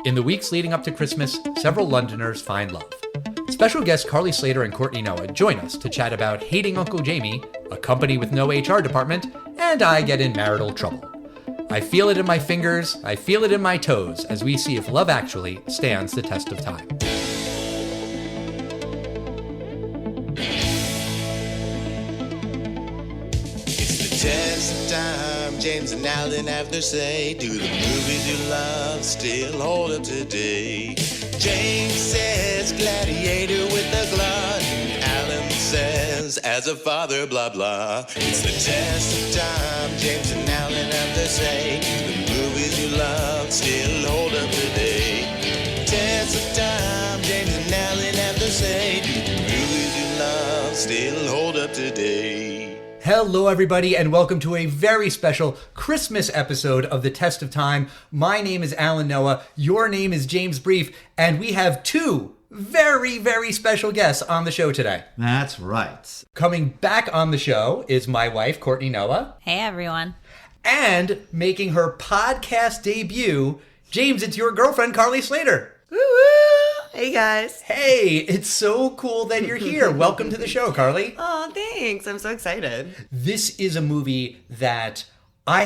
In the weeks leading up to Christmas, several Londoners find love. Special guests Carly Slater and Courtney Noah join us to chat about hating Uncle Jamie, a company with no HR department, and I get in marital trouble. I feel it in my fingers, I feel it in my toes, as we see if Love Actually stands the test of time. Test of time, James and Alan have their say. Do the movies you love still hold up today? James says gladiator with a glut. Alan says as a father, blah blah. It's the test of time, James and Alan have their say. Do the movies you love still hold up today? Test of time, James and Alan have their say. Do the movies you love still hold up today? Hello, everybody, and welcome to a very special Christmas episode of The Test of Time. My name is Alan Noah, your name is James Brief, and we have two very, very special guests on the show today. That's right. Coming back on the show is my wife, Courtney Noah. Hey, everyone. And making her podcast debut, James, it's your girlfriend, Carly Slater. Woo-woo! Hey, guys. Hey, it's so cool that you're here. Welcome to the show, Carly. Oh, thanks. I'm so excited. This is a movie that I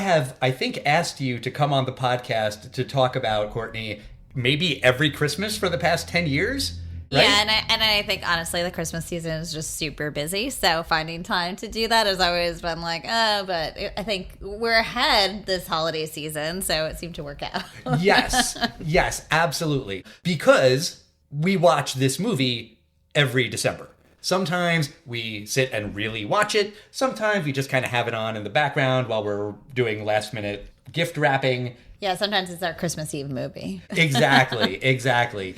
think, asked you to come on the podcast to talk about, Courtney, maybe every Christmas for the past 10 years. Right? Yeah, and I think, honestly, the Christmas season is just super busy, so finding time to do that has always been like, but I think we're ahead this holiday season, so it seemed to work out. Yes, absolutely. Because we watch this movie every December. Sometimes we sit and really watch it. Sometimes we just kind of have it on in the background while we're doing last-minute gift wrapping. Yeah, sometimes it's our Christmas Eve movie. Exactly.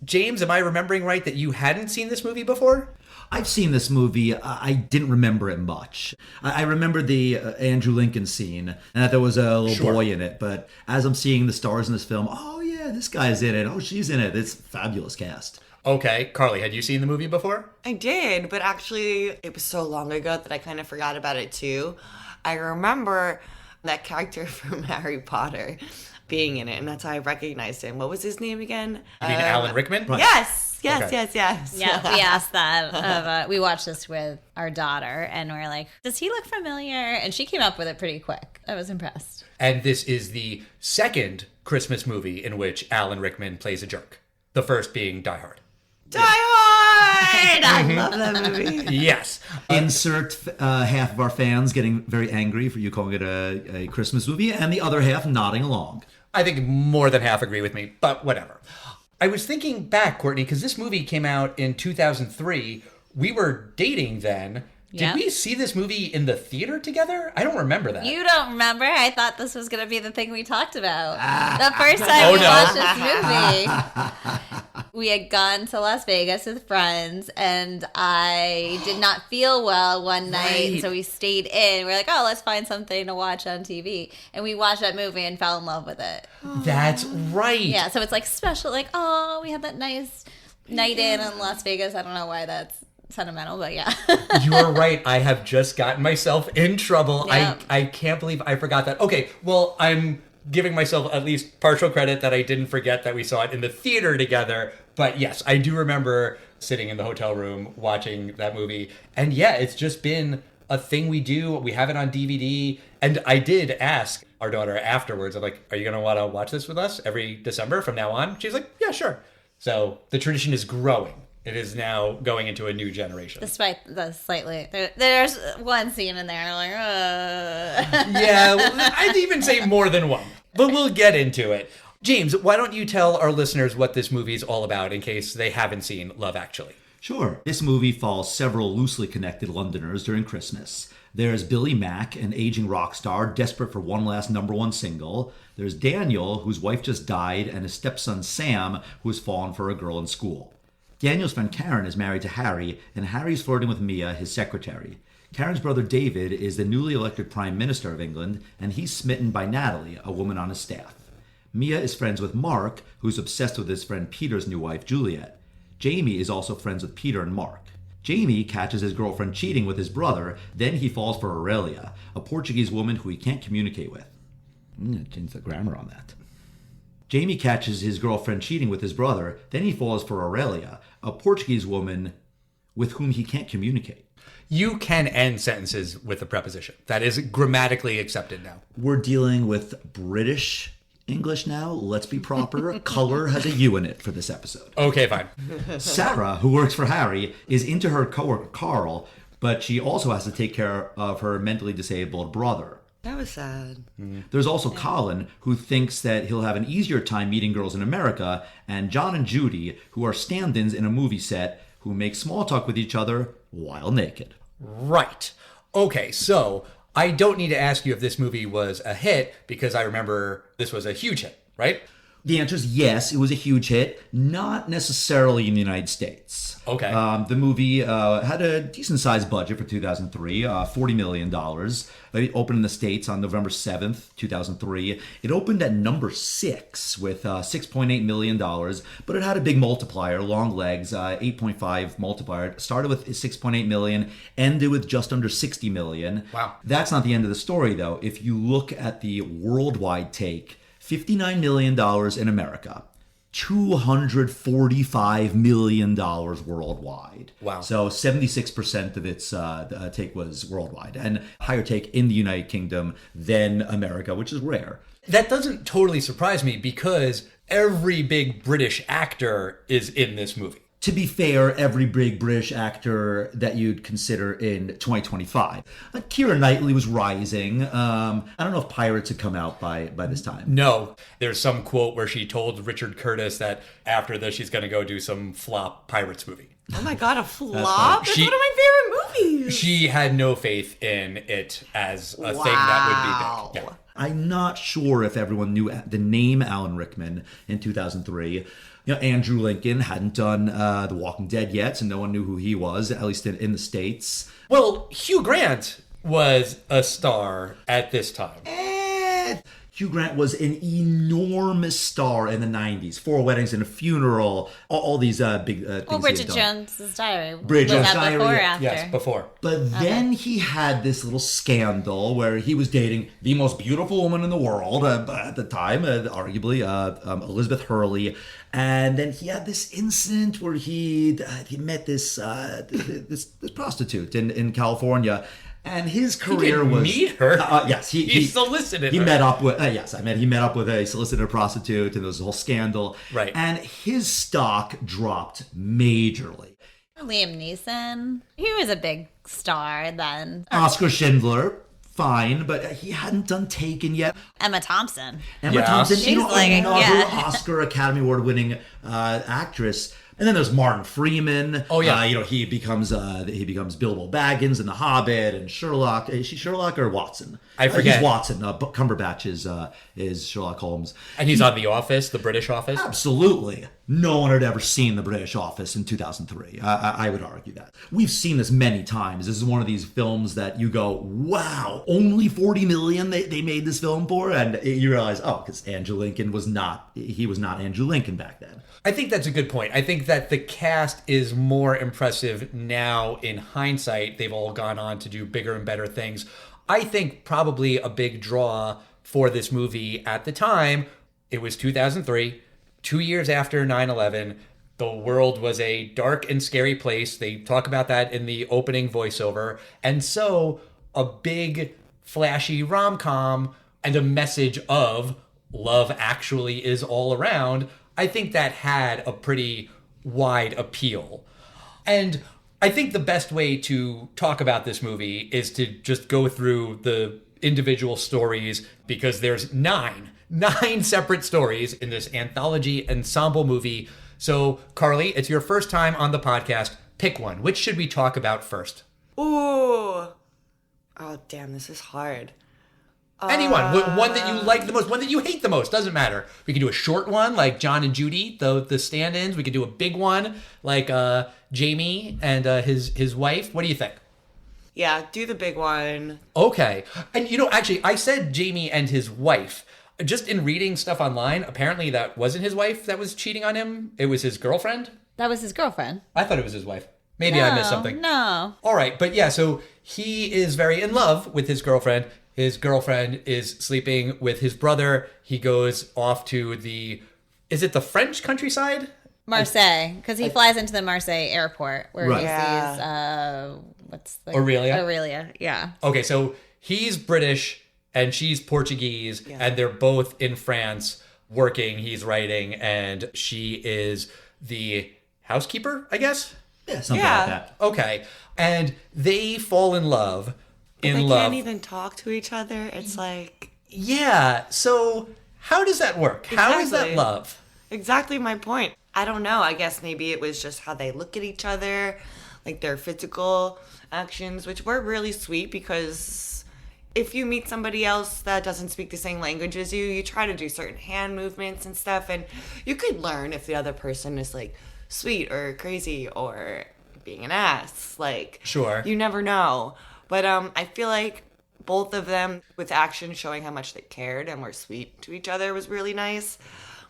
James, am I remembering right that you hadn't seen this movie before? I've seen this movie. I didn't remember it much. I remember the Andrew Lincoln scene and that there was a little boy in it. But as I'm seeing the stars in this film, oh yeah, this guy's in it. Oh, she's in it. It's a fabulous cast. Okay, Carly, had you seen the movie before? I did, but actually, it was so long ago that I kind of forgot about it too. I remember that character from Harry Potter being in it, and that's how I recognized him. What was his name again? You mean Alan Rickman? Right. Yes. Okay. Yes. Yeah, we asked that. We watched this with our daughter, and we're like, does he look familiar? And she came up with it pretty quick. I was impressed. And this is the second Christmas movie in which Alan Rickman plays a jerk. The first being Die Hard. Die Hard! I love that movie. Yes. Insert half of our fans getting very angry for you calling it a Christmas movie, and the other half nodding along. I think more than half agree with me, but whatever. I was thinking back, Courtney, because this movie came out in 2003. We were dating then. Did we see this movie in the theater together? I don't remember that. You don't remember? I thought this was going to be the thing we talked about. The first time we watched this movie, we had gone to Las Vegas with friends, and I did not feel well one night, and so we stayed in. We're like, let's find something to watch on TV. And we watched that movie and fell in love with it. That's right. Yeah, so it's like special, like, we had that nice night in Las Vegas. I don't know why that's sentimental, but yeah. You're right. I have just gotten myself in trouble. Yeah. I can't believe I forgot that. Okay, well, I'm giving myself at least partial credit that I didn't forget that we saw it in the theater together. But yes, I do remember sitting in the hotel room watching that movie. And yeah, it's just been a thing we do. We have it on DVD. And I did ask our daughter afterwards, I'm like, are you going to want to watch this with us every December from now on? She's like, yeah, sure. So the tradition is growing. It is now going into a new generation. Despite the slightly... There's one scene in there, like, Yeah, well, I'd even say more than one. But we'll get into it. James, why don't you tell our listeners what this movie is all about in case they haven't seen Love Actually? Sure. This movie follows several loosely connected Londoners during Christmas. There's Billy Mack, an aging rock star desperate for one last #1 single. There's Daniel, whose wife just died, and his stepson Sam, who has fallen for a girl in school. Daniel's friend Karen is married to Harry, and Harry's flirting with Mia, his secretary. Karen's brother David is the newly elected Prime Minister of England, and he's smitten by Natalie, a woman on his staff. Mia is friends with Mark, who's obsessed with his friend Peter's new wife, Juliet. Jamie is also friends with Peter and Mark. Jamie catches his girlfriend cheating with his brother, then he falls for Aurelia, a Portuguese woman who he can't communicate with. Change the grammar on that. Jamie catches his girlfriend cheating with his brother. Then he falls for Aurelia, a Portuguese woman with whom he can't communicate. You can end sentences with a preposition. That is grammatically accepted now. We're dealing with British English now. Let's be proper. Color has a U in it for this episode. Okay, fine. Sarah, who works for Harry, is into her coworker Carl, but she also has to take care of her mentally disabled brother. That was sad. There's also Colin, who thinks that he'll have an easier time meeting girls in America, and John and Judy, who are stand-ins in a movie set, who make small talk with each other while naked. Right. Okay, so I don't need to ask you if this movie was a hit, because I remember this was a huge hit, right? The answer is yes, it was a huge hit. Not necessarily in the United States. Okay. The movie had a decent-sized budget for 2003, $40 million. It opened in the States on November 7th, 2003. It opened at number 6 with $6.8 million, but it had a big multiplier, long legs, 8.5 multiplier. It started with $6.8 million, ended with just under $60 million. Wow. That's not the end of the story, though. If you look at the worldwide take, $59 million in America, $245 million worldwide. Wow. So 76% of its take was worldwide, and higher take in the United Kingdom than America, which is rare. That doesn't totally surprise me, because every big British actor is in this movie. To be fair, every big British actor that you'd consider in 2025. Keira Knightley was rising. I don't know if Pirates had come out by this time. No. There's some quote where she told Richard Curtis that after this she's going to go do some flop Pirates movie. Oh my god, a flop? That's one of my favorite movies. She had no faith in it as a thing that would be big. Yeah. I'm not sure if everyone knew the name Alan Rickman in 2003. Andrew Lincoln hadn't done The Walking Dead yet, so no one knew who he was, at least in the States. Well, Hugh Grant was a star at this time. Hugh Grant was an enormous star in the 90s. 4 Weddings and a Funeral, all these big things. Well, Bridget Jones's Diary. Bridget Jones's Diary. Diary, Before or after? Yes, before. But then he had this little scandal where he was dating the most beautiful woman in the world at the time, arguably, Elizabeth Hurley. And then he had this incident where he met this prostitute in California. And his career he was meet her. Yes, he solicited he her. met up with he met up with a solicitor prostitute, and there was a whole scandal. Right. And his stock dropped majorly. Liam Neeson. He was a big star then. Oscar Schindler, fine, but he hadn't done Taken yet. Emma Thompson. Emma Yeah. Thompson, She's like, another yeah. Oscar Academy Award winning actress. And then there's Martin Freeman. Oh, yeah. He becomes Bilbo Baggins in The Hobbit and Sherlock. Is she Sherlock or Watson? I forget. He's Watson. Cumberbatch is Sherlock Holmes. And he's on The Office, the British Office. Absolutely. No one had ever seen The British Office in 2003. I would argue that. We've seen this many times. This is one of these films that you go, wow, only 40 million they made this film for? And you realize, because Andrew Lincoln was not Andrew Lincoln back then. I think that's a good point. I think that the cast is more impressive now in hindsight. They've all gone on to do bigger and better things. I think probably a big draw for this movie at the time, it was 2003, 2 years after 9/11. The world was a dark and scary place. They talk about that in the opening voiceover. And so a big, flashy rom-com and a message of love actually is all around, I think that had a pretty wide appeal. And I think the best way to talk about this movie is to just go through the individual stories, because there's nine separate stories in this anthology ensemble movie. So, Carly, it's your first time on the podcast. Pick one. Which should we talk about first? Ooh. Oh, damn, this is hard. Anyone. One that you like the most, one that you hate the most. Doesn't matter. We can do a short one like John and Judy, the stand-ins. We could do a big one like Jamie and his wife. What do you think? Yeah, do the big one. Okay. And actually, I said Jamie and his wife. Just in reading stuff online, apparently that wasn't his wife that was cheating on him. It was his girlfriend. That was his girlfriend. I thought it was his wife. Maybe I missed something. No. All right. But yeah, so he is very in love with his girlfriend. His girlfriend is sleeping with his brother. He goes off to is it the French countryside? Marseille, because he flies into the Marseille airport where Right. he Yeah. sees, what's the... Aurelia? Aurelia, yeah. Okay, so he's British and she's Portuguese, and they're both in France working. He's writing, and she is the housekeeper, I guess? Yeah, something Yeah. like that. Okay. And they fall in love. They can't even talk to each other. It's like... Yeah. So how does that work? How is that Exactly. love? Exactly my point. I don't know. I guess maybe it was just how they look at each other, like their physical actions, which were really sweet because if you meet somebody else that doesn't speak the same language as you try to do certain hand movements and stuff, and you could learn if the other person is like sweet or crazy or being an ass. Like, Sure. you never know. But I feel like both of them, with action showing how much they cared and were sweet to each other, was really nice.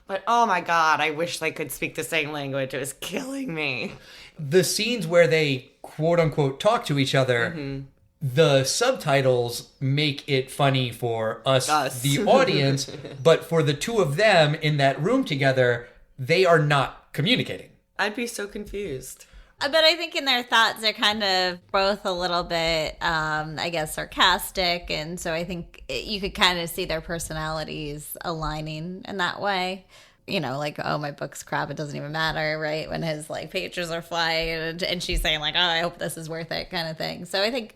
But oh my god, I wish they could speak the same language. It was killing me. The scenes where they quote unquote talk to each other, the subtitles make it funny for us. The audience, but for the two of them in that room together, they are not communicating. I'd be so confused. But I think in their thoughts, they're kind of both a little bit, I guess, sarcastic. And so I think you could kind of see their personalities aligning in that way. You know, like, oh, my book's crap, it doesn't even matter, right? When his, like, pages are flying and she's saying, like, oh, I hope this is worth it kind of thing. So I think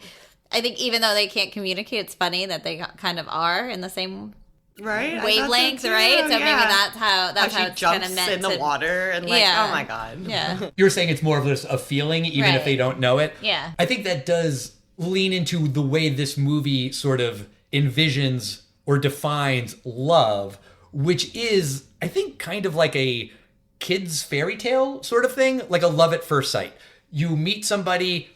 even though they can't communicate, it's funny that they kind of are in the same Right? wavelengths, right? So maybe that's how she it's kind of jumps meant in the to... water and like, Yeah. oh my god. Yeah. You're saying it's more of just a feeling, even if Right. they don't know it. Yeah. I think that does lean into the way this movie sort of envisions or defines love, which is, I think, kind of like a kid's fairy tale sort of thing, like a love at first sight. You meet somebody,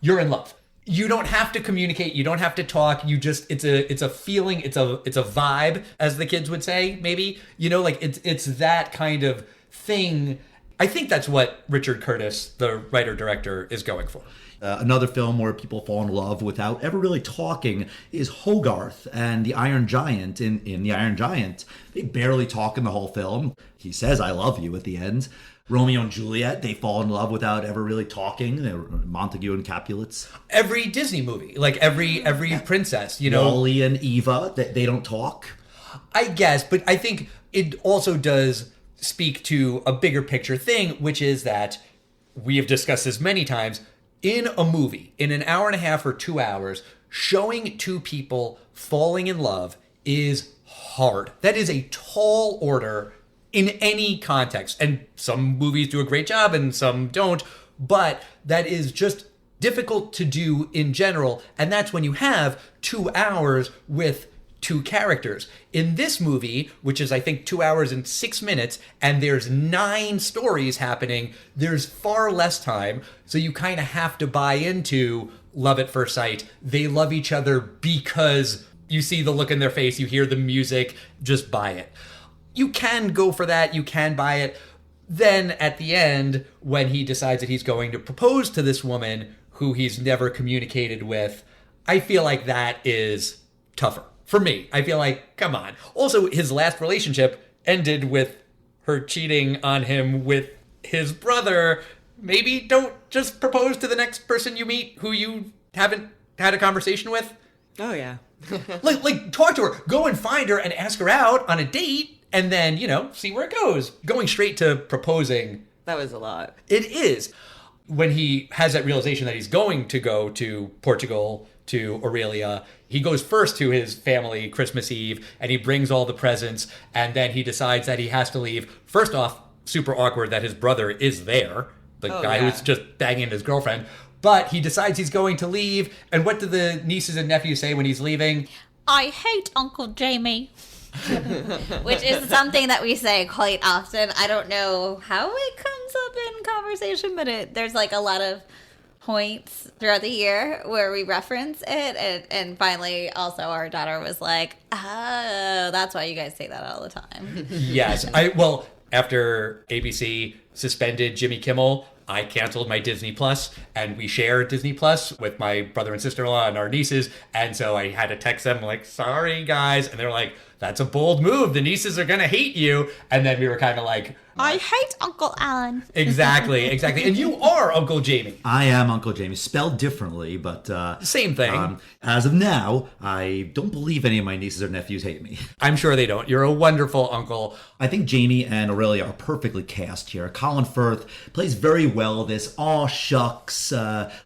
you're in love. You don't have to communicate, you don't have to talk, you just it's a feeling, it's a vibe, as the kids would say, maybe. You know, like it's that kind of thing. I think that's what Richard Curtis, the writer-director, is going for. Another film where people fall in love without ever really talking is Hogarth and the Iron Giant. In The Iron Giant, they barely talk in the whole film. He says, I love you at the end. Romeo and Juliet, they fall in love without ever really talking. They're Montague and Capulets. Every Disney movie, like every princess, you know. Wally and Eva, they don't talk. I guess, but I think it also does speak to a bigger picture thing, which is that we have discussed this many times. In a movie, in an hour and a half or 2 hours, showing two people falling in love is hard. That is a tall order in any context. And some movies do a great job and some don't, but that is just difficult to do in general. And that's when you have 2 hours with two characters. In this movie, which is I think 2 hours and 6 minutes, and there's 9 stories happening, there's far less time. So you kind of have to buy into love at first sight. They love each other because you see the look in their face, you hear the music, just buy it. You can go for that, you can buy it. Then at the end, when he decides that he's going to propose to this woman who he's never communicated with, I feel like that is tougher. For me, I feel like, come on. Also, his last relationship ended with her cheating on him with his brother. Maybe don't just propose to the next person you meet who you haven't had a conversation with. Oh yeah. like talk to her, go and find her and ask her out on a date, and then, you know, see where it goes. Going straight to proposing, That was a lot. it is. When he has that realization that he's going to go to Portugal, to Aurelia, he goes first to his family Christmas Eve, and he brings all the presents, and then he decides that he has to leave. First off, super awkward that his brother is there, the guy who's just banging his girlfriend. But he decides he's going to leave, and what do the nieces and nephews say when he's leaving? I hate Uncle Jamie. Which is something that we say quite often. I don't know how it comes up in conversation, but there's like a lot of points throughout the year where we reference it. And finally, also, our daughter was like, oh, that's why you guys say that all the time. Yes. After ABC suspended Jimmy Kimmel, I canceled my Disney Plus, and we share Disney Plus with my brother and sister-in-law and our nieces. And so I had to text them like, sorry, guys. And they're like, that's a bold move. The nieces are going to hate you. And then we were kind of like, I hate Uncle Alan. Exactly. And you are Uncle Jamie. I am Uncle Jamie, spelled differently, but same thing. As of now, I don't believe any of my nieces or nephews hate me. I'm sure they don't. You're a wonderful uncle. I think Jamie and Aurelia are perfectly cast here. Colin Firth plays very well this aw shucks,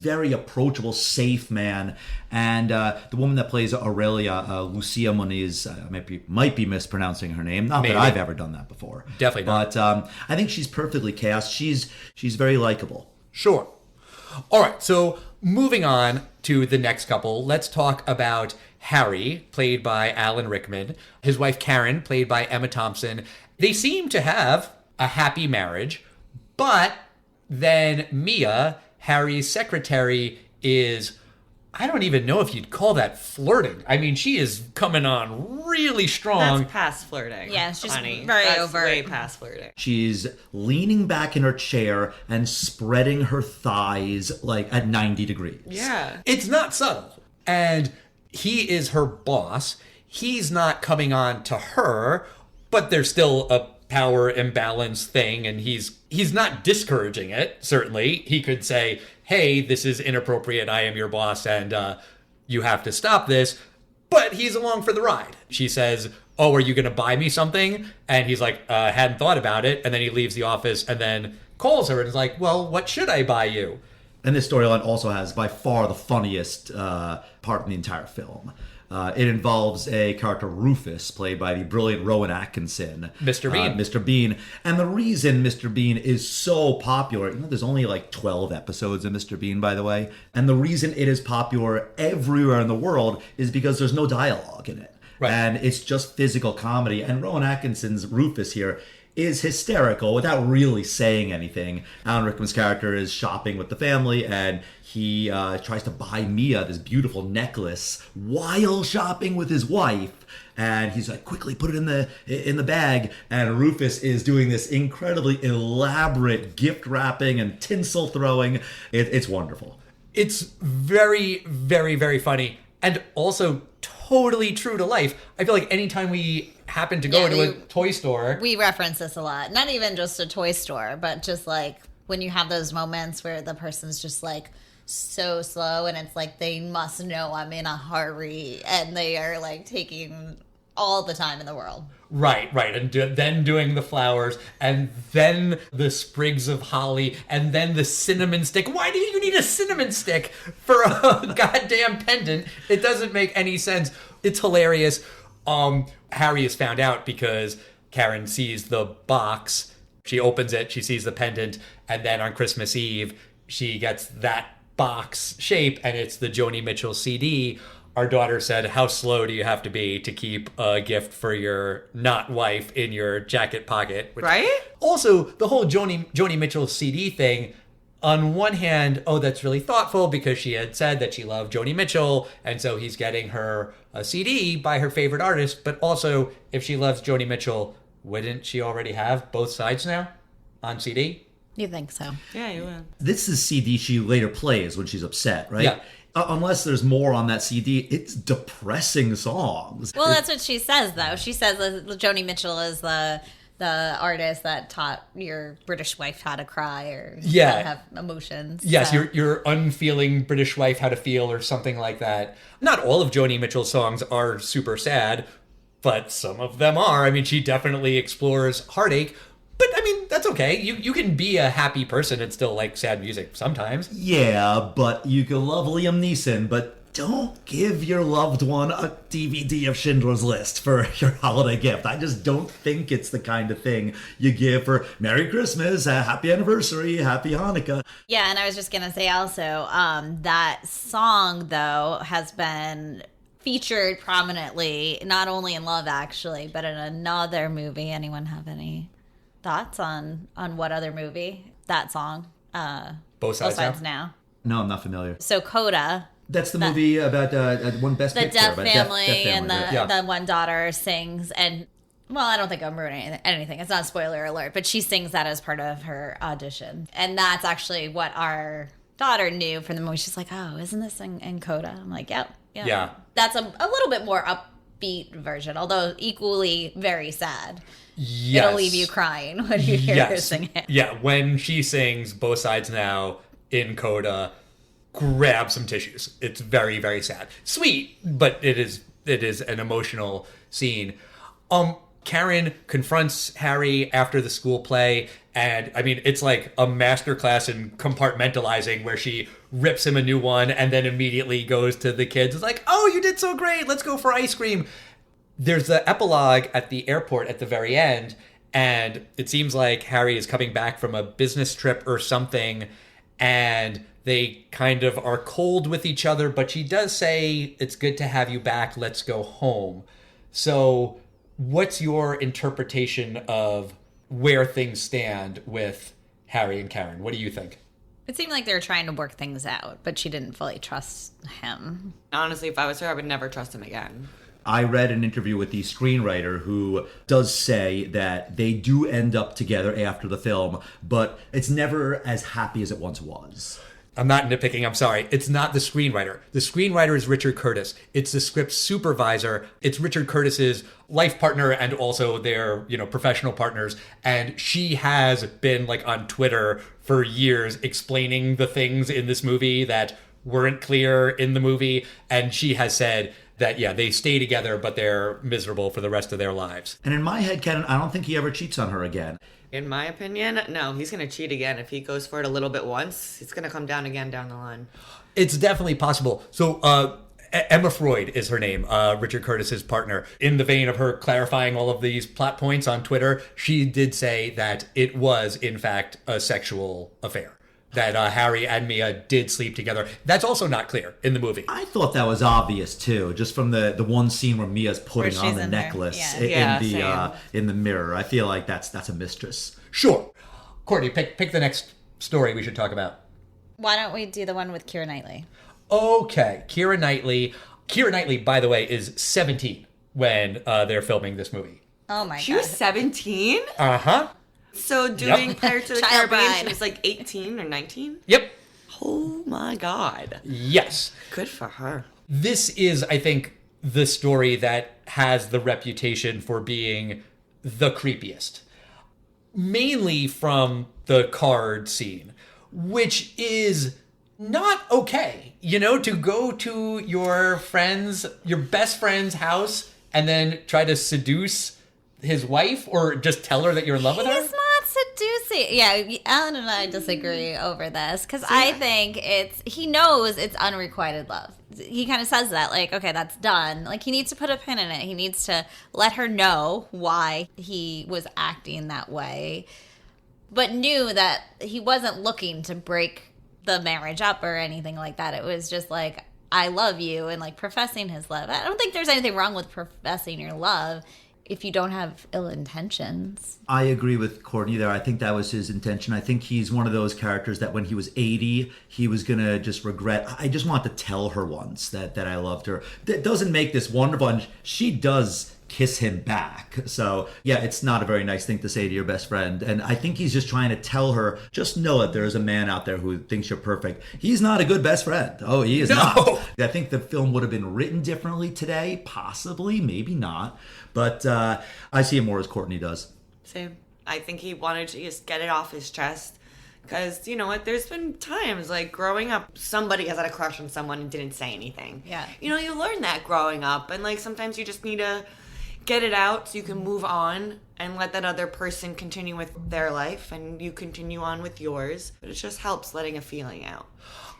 very approachable, safe man. And the woman that plays Aurelia, Lucia Moniz, might be mispronouncing her name. Not Maybe. that I've ever done that before. Definitely not. But I think she's perfectly cast. She's very likable. Sure. All right, so moving on to the next couple, let's talk about Harry, played by Alan Rickman, his wife Karen, played by Emma Thompson. They seem to have a happy marriage, but then Mia, Harry's secretary, is... I don't even know if you'd call that flirting. I mean, she is coming on really strong. That's past flirting. Yeah, she's honey. very That's overt. way past flirting. She's leaning back in her chair and spreading her thighs like at 90 degrees. Yeah. It's not subtle. And he is her boss. He's not coming on to her, but there's still a power imbalance thing, and he's not discouraging it, certainly. He could say, hey, this is inappropriate, I am your boss, and you have to stop this. But he's along for the ride. She says, oh, are you going to buy me something? And he's like, hadn't thought about it. And then he leaves the office and then calls her and is like, well, what should I buy you? And this storyline also has by far the funniest part in the entire film. It involves a character, Rufus, played by the brilliant Rowan Atkinson. Mr. Bean. Mr. Bean. And the reason Mr. Bean is so popular, there's only like 12 episodes of Mr. Bean, by the way. And the reason it is popular everywhere in the world is because there's no dialogue in it. Right. And it's just physical comedy. And Rowan Atkinson's Rufus here is hysterical without really saying anything. Alan Rickman's character is shopping with the family, and he tries to buy Mia this beautiful necklace while shopping with his wife. And he's like, quickly put it in the bag. And Rufus is doing this incredibly elaborate gift wrapping and tinsel throwing. It's wonderful. It's very, very, very funny, and also totally true to life. I feel like anytime we happen to go into a toy store, We reference this a lot. Not even just a toy store, but just like when you have those moments where the person's just like so slow and it's like they must know I'm in a hurry and they are like taking all the time in the world. Right, and then doing the flowers, and then the sprigs of holly, and then the cinnamon stick. Why do you need a cinnamon stick for a goddamn pendant? It doesn't make any sense. It's hilarious. Harry is found out because Karen sees the box. She opens it, she sees the pendant, and then on Christmas Eve, she gets that box shape, and it's the Joni Mitchell CD. Our daughter said, how slow do you have to be to keep a gift for your not wife in your jacket pocket? Right? Also, the whole Joni Mitchell CD thing, on one hand, oh, that's really thoughtful because she had said that she loved Joni Mitchell, and so he's getting her a CD by her favorite artist. But also, if she loves Joni Mitchell, wouldn't she already have both sides now on CD? You think so? Yeah, you would. This is CD she later plays when she's upset, right? Yeah. Unless there's more on that CD, it's depressing songs. Well, that's what she says, though. She says that Joni Mitchell is the artist that taught your British wife how to cry or how to have emotions. Yes, so. your unfeeling British wife how to feel or something like that. Not all of Joni Mitchell's songs are super sad, but some of them are. I mean, she definitely explores heartache. But, I mean, that's okay. You can be a happy person and still like sad music sometimes. Yeah, but you can love Liam Neeson, but don't give your loved one a DVD of Schindler's List for your holiday gift. I just don't think it's the kind of thing you give for Merry Christmas, Happy Anniversary, Happy Hanukkah. Yeah, and I was just going to say also, that song, though, has been featured prominently, not only in Love, actually, but in another movie. Anyone have any thoughts on what other movie that song Both Sides Now? No, I'm not familiar. So Coda, That's the movie about one best the picture. deaf about family, deaf and right? the one daughter sings, and Well, I don't think I'm ruining anything. It's not a spoiler alert, but she sings that as part of her audition. And that's actually what our daughter knew from the movie. She's like, oh, isn't this in Coda? I'm like, yep. Yeah. That's a little bit more upbeat version, although equally very sad. Yes. It'll leave you crying when you hear her sing it. Yeah, when she sings Both Sides Now in Coda, grab some tissues. It's very, very sad. Sweet, but it is an emotional scene. Karen confronts Harry after the school play, and I mean, it's like a masterclass in compartmentalizing where she rips him a new one and then immediately goes to the kids. It's like, oh, you did so great. Let's go for ice cream. There's the epilogue at the airport at the very end, and it seems like Harry is coming back from a business trip or something, and they kind of are cold with each other, but she does say, it's good to have you back. Let's go home. So what's your interpretation of where things stand with Harry and Karen? What do you think? It seemed like they were trying to work things out, but she didn't fully trust him. Honestly, if I was her, I would never trust him again. I read an interview with the screenwriter who does say that they do end up together after the film, but it's never as happy as it once was. I'm not nitpicking, I'm sorry. It's not the screenwriter. The screenwriter is Richard Curtis. It's the script supervisor. It's Richard Curtis's life partner and also their, professional partners. And she has been like on Twitter for years explaining the things in this movie that weren't clear in the movie. And she has said that, yeah, they stay together, but they're miserable for the rest of their lives. And in my head, Ken, I don't think he ever cheats on her again. In my opinion, no, he's going to cheat again. If he goes for it a little bit once, it's going to come down again down the line. It's definitely possible. So Emma Freud is her name, Richard Curtis's partner. In the vein of her clarifying all of these plot points on Twitter, she did say that it was, in fact, a sexual affair. That Harry and Mia did sleep together. That's also not clear in the movie. I thought that was obvious too, just from the one scene where Mia's putting on the necklace in the mirror. I feel like that's a mistress. Sure, Courtney, pick the next story we should talk about. Why don't we do the one with Keira Knightley? Okay, Keira Knightley. Keira Knightley, by the way, is 17 when they're filming this movie. Oh my god, she was 17. So doing Pirates of the Caribbean, she was like 18 or 19? Yep. Oh my god. Yes. Good for her. This is, I think, the story that has the reputation for being the creepiest. Mainly from the card scene, which is not okay. To go to your best friend's house and then try to seduce his wife or just tell her that you're in love with her? He's not seducing. Yeah, Alan and I disagree over this because I think he knows it's unrequited love. He kind of says that, like, okay, that's done. Like, he needs to put a pin in it. He needs to let her know why he was acting that way, but knew that he wasn't looking to break the marriage up or anything like that. It was just like, I love you, and like professing his love. I don't think there's anything wrong with professing your love if you don't have ill intentions. I agree with Courtney there. I think that was his intention. I think he's one of those characters that when he was 80, he was going to just regret. I just want to tell her once that I loved her. That doesn't make this wonderful. And she does kiss him back. So, yeah, it's not a very nice thing to say to your best friend. And I think he's just trying to tell her, just know that there is a man out there who thinks you're perfect. He's not a good best friend. Oh, he is not. I think the film would have been written differently today. Possibly, maybe not. But I see it more as Courtney does. Same. I think he wanted to just get it off his chest. Because, you know what, there's been times, like, growing up, somebody has had a crush on someone and didn't say anything. Yeah. You learn that growing up. And, like, sometimes you just need to get it out so you can move on and let that other person continue with their life and you continue on with yours. But it just helps letting a feeling out.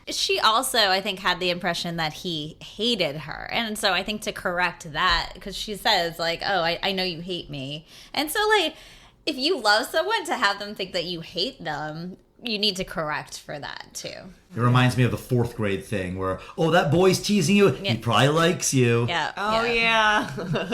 She also, I think, had the impression that he hated her. And so I think to correct that, because she says, like, oh, I know you hate me. And so, like, if you love someone, to have them think that you hate them, you need to correct for that, too. It reminds me of the 4th grade thing where, oh, that boy's teasing you. Yeah. He probably likes you. Yeah. Oh, yeah.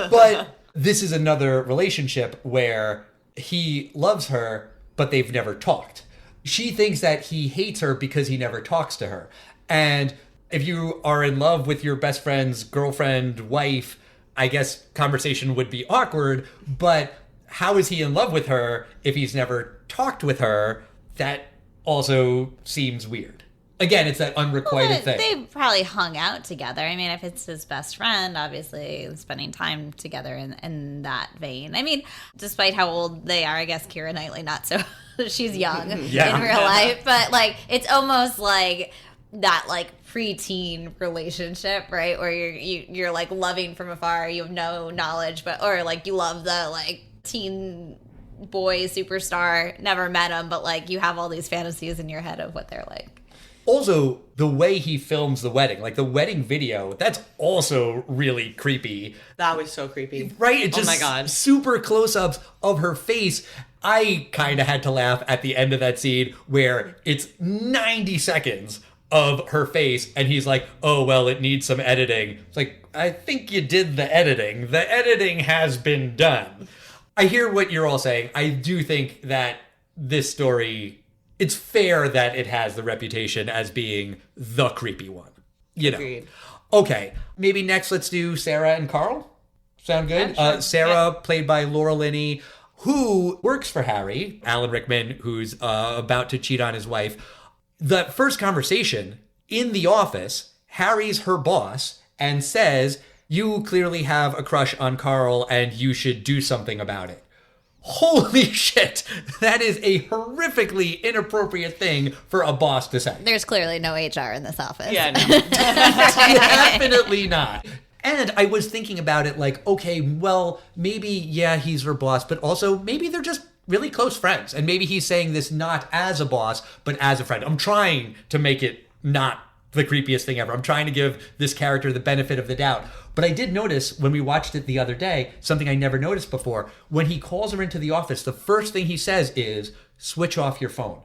But this is another relationship where he loves her, but they've never talked. She thinks that he hates her because he never talks to her. And if you are in love with your best friend's girlfriend, wife, I guess conversation would be awkward, but how is he in love with her if he's never talked with her? That also seems weird. Again, it's that unrequited thing. They probably hung out together. I mean, if it's his best friend, obviously spending time together in that vein. I mean, despite how old they are, I guess Keira Knightley not so. She's young in real life, but like it's almost like that like preteen relationship, right? Where you're like loving from afar, you have no knowledge, or like you love the like teen boy superstar, never met him, but like you have all these fantasies in your head of what they're like. Also, the way he films the wedding, like the wedding video, that's also really creepy. That was so creepy. Right? It's just my God. super close-ups of her face. I kind of had to laugh at the end of that scene where it's 90 seconds of her face and he's like, oh, well, it needs some editing. It's like, I think you did the editing. The editing has been done. I hear what you're all saying. I do think that this story... It's fair that it has the reputation as being the creepy one. You know. Agreed. Okay. Maybe next let's do Sarah and Carl. Sound good? Sure. Sarah, played by Laura Linney, who works for Harry, Alan Rickman, who's about to cheat on his wife. The first conversation in the office, Harry's her boss and says, you clearly have a crush on Carl and you should do something about it. Holy shit, that is a horrifically inappropriate thing for a boss to say. There's clearly no HR in this office. Yeah, no. Definitely not. And I was thinking about it like, okay, well, maybe, yeah, he's her boss, but also maybe they're just really close friends. And maybe he's saying this not as a boss, but as a friend. I'm trying to make it not the creepiest thing ever. I'm trying to give this character the benefit of the doubt. But I did notice when we watched it the other day, something I never noticed before. When he calls her into the office, the first thing he says is, switch off your phone.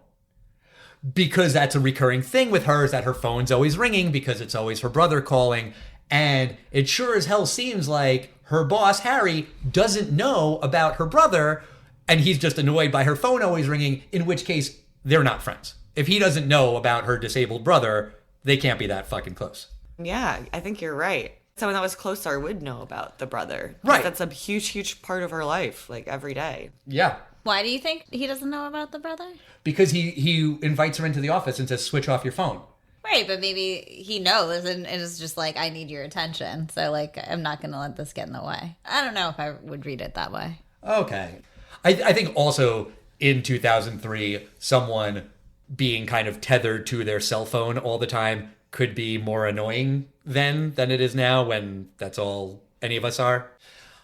Because that's a recurring thing with her, is that her phone's always ringing because it's always her brother calling. And it sure as hell seems like her boss, Harry, doesn't know about her brother, and he's just annoyed by her phone always ringing, in which case they're not friends. If he doesn't know about her disabled brother, they can't be that fucking close. Yeah, I think you're right. Someone that was closer would know about the brother. Right. That's a huge, huge part of her life, like every day. Yeah. Why do you think he doesn't know about the brother? Because he invites her into the office and says, switch off your phone. Right, but maybe he knows and is just like, I need your attention. So, like, I'm not going to let this get in the way. I don't know if I would read it that way. Okay. I think also in 2003, someone being kind of tethered to their cell phone all the time could be more annoying then than it is now, when that's all any of us are.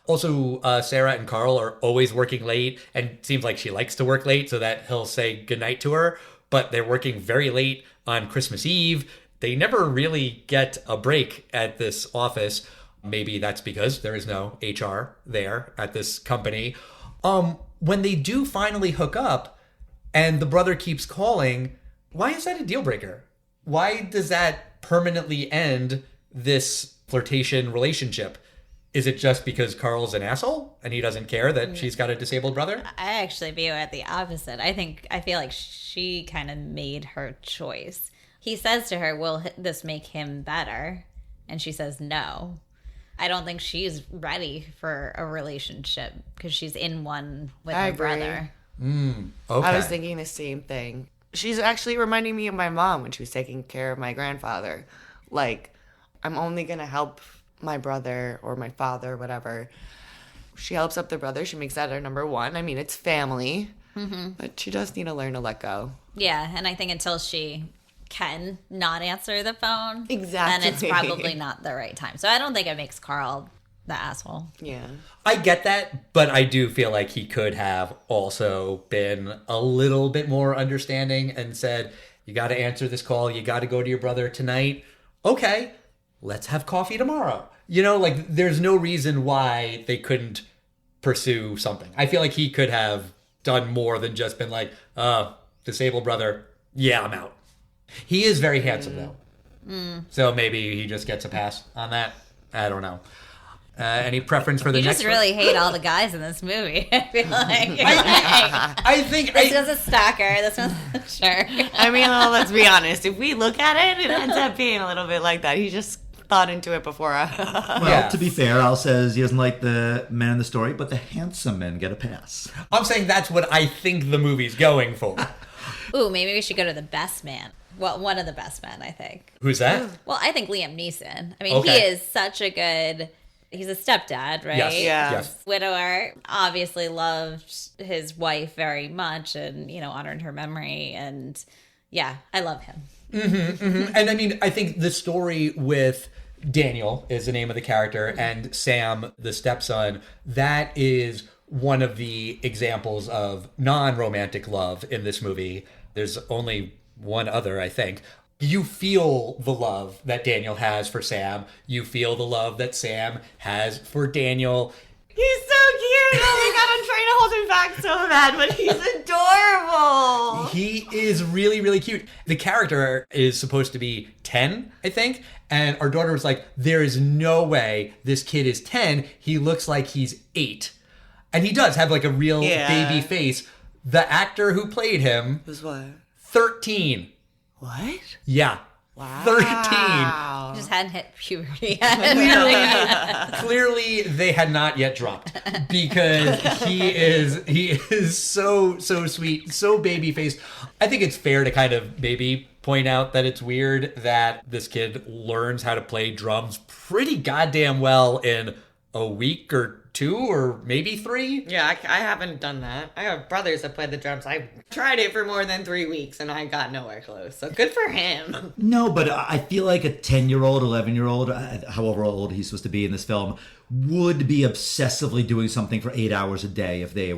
Also, Sarah and Carl are always working late, and it seems like she likes to work late so that he'll say goodnight to her, but they're working very late on Christmas Eve. They never really get a break at this office. Maybe that's because there is no HR there at this company. When they do finally hook up and the brother keeps calling, why is that a deal breaker? Why does that permanently end this flirtation relationship? Is it just because Carl's an asshole and he doesn't care that she's got a disabled brother? I actually view it the opposite. I feel like she kind of made her choice. He says to her, will this make him better? And she says no. I don't think she's ready for a relationship because she's in one with her brother. Okay. I was thinking the same thing. She's actually reminding me of my mom when she was taking care of my grandfather. Like, I'm only going to help my brother or my father or whatever. She helps up the brother. She makes that her number one. I mean, it's family. Mm-hmm. But she does need to learn to let go. Yeah, and I think until she can not answer the phone, exactly, then it's probably not the right time. So I don't think it makes Carl the asshole. Yeah. I get that, but I do feel like he could have also been a little bit more understanding and said, you got to answer this call. You got to go to your brother tonight. Okay, let's have coffee tomorrow. You know, like, there's no reason why they couldn't pursue something. I feel like he could have done more than just been like, disabled brother, yeah, I'm out. He is very handsome, though. So maybe he just gets a pass on that. I don't know. Any preference for the next You just really hate all the guys in this movie. I feel like. I think this was a stalker. This was sure. I mean, well, let's be honest. If we look at it, it ends up being a little bit like that. He just thought into it before. Well, to be fair, Al says he doesn't like the men in the story, but the handsome men get a pass. I'm saying that's what I think the movie's going for. Ooh, maybe we should go to the best man. Well, one of the best men, I think. Who's that? Well, I think Liam Neeson. I mean, Okay. he is such a good... He's a stepdad, right? Yes. Yeah. Yes. Widower, obviously loved his wife very much and, honored her memory. And yeah, I love him. And I mean, I think the story with Daniel is the name of the character and Sam, the stepson, that is one of the examples of non-romantic love in this movie. There's only one other, I think. You feel the love that Daniel has for Sam. You feel the love that Sam has for Daniel. He's so cute. Oh my God, I'm trying to hold him back so bad, but he's adorable. He is really, really cute. The character is supposed to be 10, I think. And our daughter was like, there is no way this kid is 10. He looks like he's 8. And he does have like a real baby face. The actor who played him, Was what? 13. What? Yeah. Wow. 13. He just hadn't hit puberty yet. Clearly they had not yet dropped because he is so sweet, so baby faced. I think it's fair to kind of maybe point out that it's weird that this kid learns how to play drums pretty goddamn well in a week or 2 or maybe 3. Yeah, I haven't done that. I have brothers that play the drums. I tried it for more than 3 weeks and I got nowhere close. So good for him. No, but I feel like a 10-year-old, 11-year-old, however old he's supposed to be in this film, would be obsessively doing something for 8 hours a day if they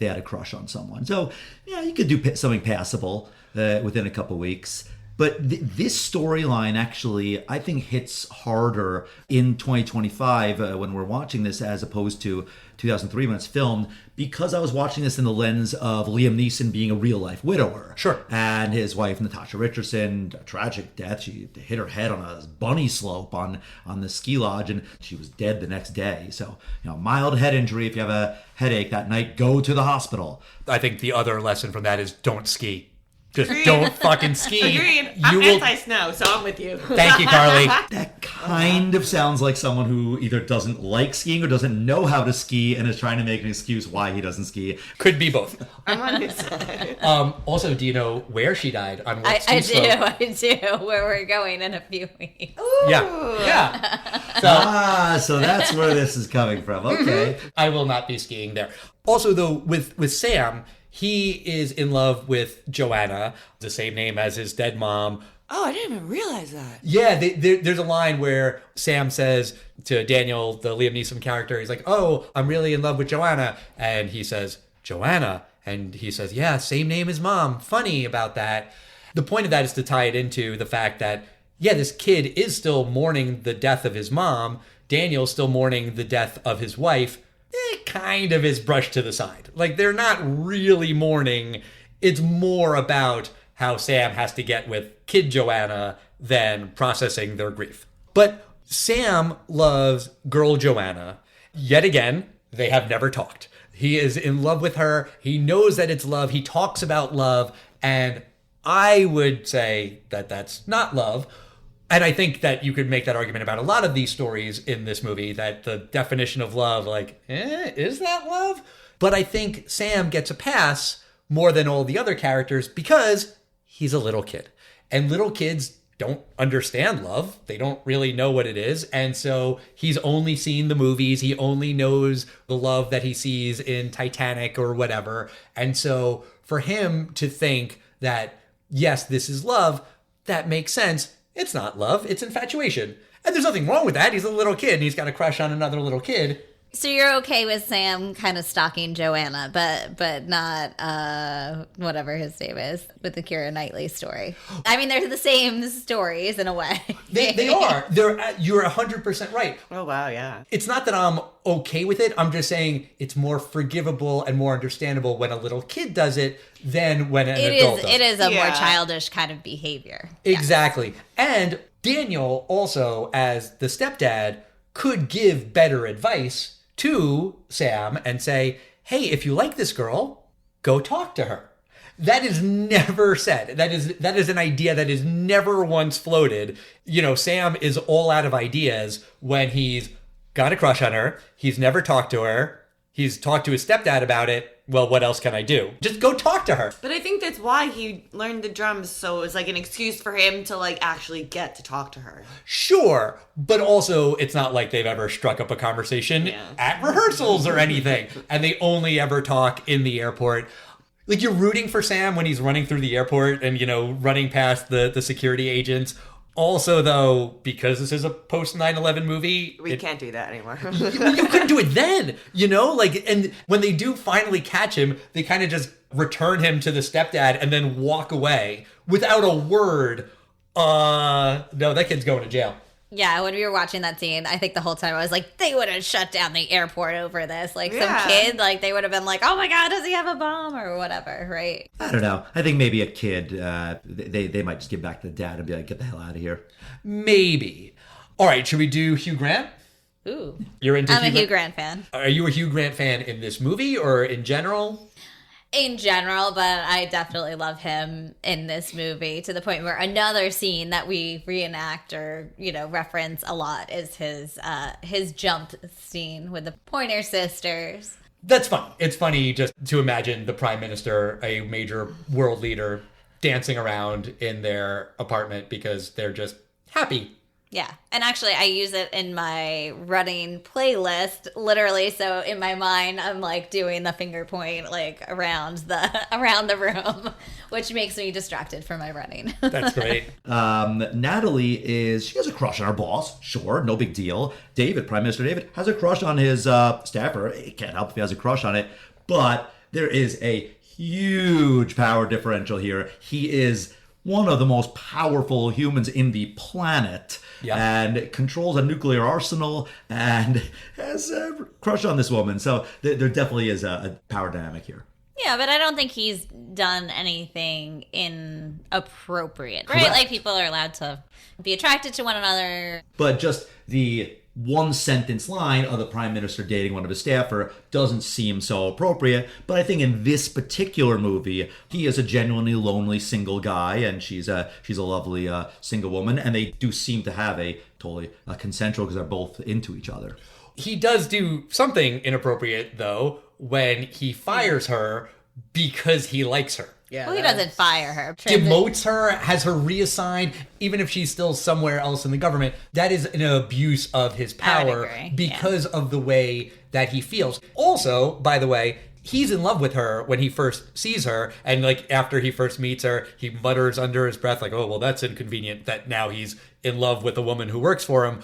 had a crush on someone. So, yeah, you could do something passable within a couple weeks. But this storyline actually, I think, hits harder in 2025 when we're watching this as opposed to 2003 when it's filmed, because I was watching this in the lens of Liam Neeson being a real-life widower. Sure. And his wife, Natasha Richardson, a tragic death. She hit her head on a bunny slope on the ski lodge, and she was dead the next day. So, mild head injury. If you have a headache that night, go to the hospital. I think the other lesson from that is don't ski. Just don't fucking ski. Agreed. I'm anti-snow, so I'm with you. Thank you, Carly. That kind of sounds like someone who either doesn't like skiing or doesn't know how to ski and is trying to make an excuse why he doesn't ski. Could be both. I'm on his side. Also, do you know where she died? On what ski I slope? do. Where we're going in a few weeks. Yeah. So that's where this is coming from. Okay. I will not be skiing there. Also, though, with Sam, he is in love with Joanna, the same name as his dead mom. Oh, I didn't even realize that. Yeah, there's a line where Sam says to Daniel, the Liam Neeson character, he's like, oh, I'm really in love with Joanna. And he says, Joanna? And he says, yeah, same name as mom. Funny about that. The point of that is to tie it into the fact that, yeah, this kid is still mourning the death of his mom. Daniel's still mourning the death of his wife. It kind of is brushed to the side. Like, they're not really mourning. It's more about how Sam has to get with kid Joanna than processing their grief. But Sam loves girl Joanna. Yet again, they have never talked. He is in love with her. He knows that it's love. He talks about love. And I would say that that's not love. And I think that you could make that argument about a lot of these stories in this movie, that the definition of love, like, is that love? But I think Sam gets a pass more than all the other characters because he's a little kid. And little kids don't understand love. They don't really know what it is. And so he's only seen the movies. He only knows the love that he sees in Titanic or whatever. And so for him to think that, yes, this is love, that makes sense. It's not love, it's infatuation. And there's nothing wrong with that. He's a little kid and he's got a crush on another little kid. So you're okay with Sam kind of stalking Joanna, but not whatever his name is with the Keira Knightley story. I mean, they're the same stories in a way. They are. You're 100% right. Oh, wow, yeah. It's not that I'm okay with it. I'm just saying it's more forgivable and more understandable when a little kid does it than when an adult does it. It is a more childish kind of behavior. Exactly. And Daniel also, as the stepdad, could give better advice to Sam and say, hey, if you like this girl, go talk to her. That is never said. That is an idea that is never once floated. You know, Sam is all out of ideas when he's got a crush on her. He's never talked to her. He's talked to his stepdad about it. Well, what else can I do? Just go talk to her. But I think that's why he learned the drums, so it was like an excuse for him to like actually get to talk to her. Sure, but also it's not like they've ever struck up a conversation at rehearsals or anything. And they only ever talk in the airport. Like, you're rooting for Sam when he's running through the airport and, you know, running past the security agents. Also, though, because this is a post 9/11 movie, We can't do that anymore. you couldn't do it then, you know? Like, and when they do finally catch him, they kind of just return him to the stepdad and then walk away without a word. No, that kid's going to jail. Yeah, when we were watching that scene, I think the whole time I was like, they would have shut down the airport over this. Like, Yeah. some kid, like, they would have been like, oh my God, does he have a bomb or whatever, right? I don't know. I think maybe a kid, they might just give back to the dad and be like, get the hell out of here. Maybe. All right, should we do Hugh Grant? Ooh. You're into I'm a Hugh Grant fan. Are you a Hugh Grant fan in this movie or in general? In general, but I definitely love him in this movie to the point where another scene that we reenact or, you know, reference a lot is his jump scene with the Pointer Sisters. That's fun. It's funny just to imagine the prime minister, a major world leader, dancing around in their apartment because they're just happy. Yeah. And actually, I use it in my running playlist, literally. So in my mind, I'm like doing the finger point like around the room, which makes me distracted from my running. That's great. Natalie she has a crush on her boss. Sure, no big deal. David, Prime Minister David, has a crush on his staffer. He can't help if he has a crush on it. But there is a huge power differential here. He is one of the most powerful humans in the planet, and controls a nuclear arsenal and has a crush on this woman. So there definitely is a power dynamic here. Yeah, but I don't think he's done anything inappropriate, right? Correct. Like, people are allowed to be attracted to one another. But just the one sentence line of the prime minister dating one of his staffer doesn't seem so appropriate. But I think in this particular movie, he is a genuinely lonely single guy, and she's a lovely single woman, and they do seem to have a totally consensual because they're both into each other. He does do something inappropriate, though, when he fires her because he likes her. Yeah, Well, he doesn't fire her. Demotes her, has her reassigned, even if she's still somewhere else in the government. That is an abuse of his power agree, because of the way that he feels. Also, by the way, he's in love with her when he first sees her, and like after he first meets her, he mutters under his breath like, oh, well, that's inconvenient that now he's in love with a woman who works for him.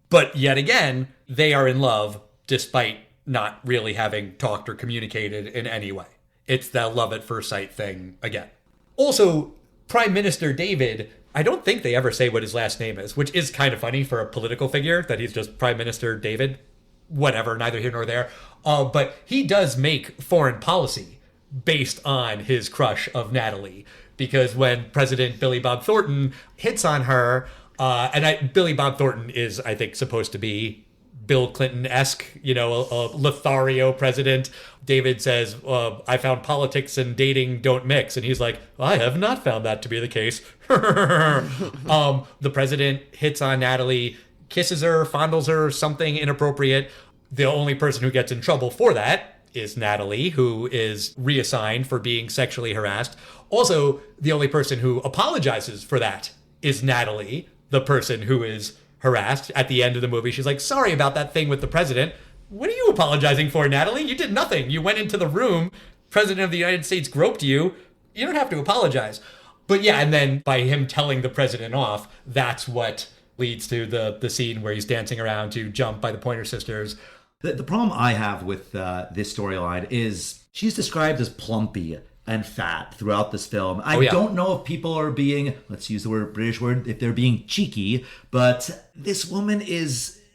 But yet again, they are in love despite not really having talked or communicated in any way. It's that love at first sight thing again. Also, Prime Minister David, I don't think they ever say what his last name is, which is kind of funny for a political figure, that he's just Prime Minister David. Whatever, neither here nor there. But he does make foreign policy based on his crush of Natalie. Because when President Billy Bob Thornton hits on her, Billy Bob Thornton is, I think, supposed to be Bill Clinton-esque, you know, a Lothario president. David says, I found politics and dating don't mix. And he's like, I have not found that to be the case. The president hits on Natalie, kisses her, fondles her, something inappropriate. The only person who gets in trouble for that is Natalie, who is reassigned for being sexually harassed. Also, the only person who apologizes for that is Natalie, the person who is harassed. At the end of the movie, she's like, sorry about that thing with the president. What are you apologizing for, Natalie? You did nothing. You went into the room. President of the United States groped you. You don't have to apologize. But yeah, and then by him telling the president off, that's what leads to the scene where he's dancing around to Jump by the Pointer Sisters. The problem I have with this storyline is she's described as plumpy and fat throughout this film. I don't know if people are being, let's use the British word, if they're being cheeky, but this woman